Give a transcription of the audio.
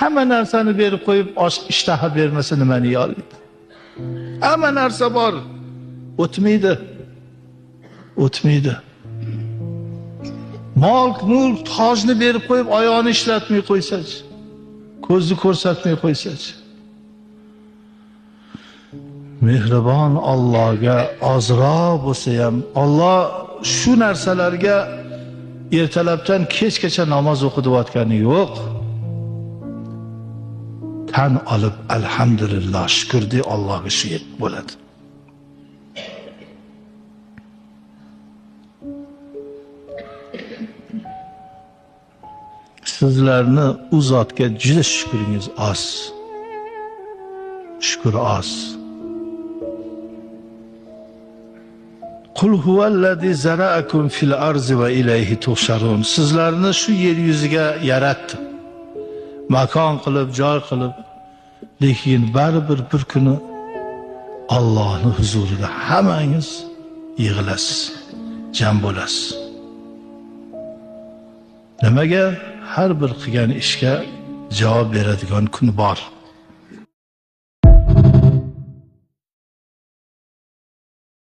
hamma narsani berib qo'yib, osh ishtaha bermasa nimani yeya oladi? Hamma narsa bor, o'tmaydi. O'tmaydi. Mol, mulk, tojni berib qo'yib, oyoqni ishlatmay qo'ysachi, ko'zni ko'rsatmay qo'ysachi. Mehribon Allohga ozroq bo'lsa ham, Alloh shu narsalarga ertalabdan kechgacha namoz o'qiyotgani yo'q. Tan olib alhamdulillah shukr de Allohga shu yetib bo'ladi. Sizlarni u zotga juda shukringiz oz. Shukr oz. Qul huvallazi zara'akum fil arzi va ilayhi tuhsharun. Sizlarni shu yer yuziga yaratdi. Makon qilib, joy qilib, lekin baribir bir kuni Allohning huzurida hammangiz yig'ilasiz, jam bo'lasiz. Nimaga? Har bir qilgan ishga javob beradigan kun bor.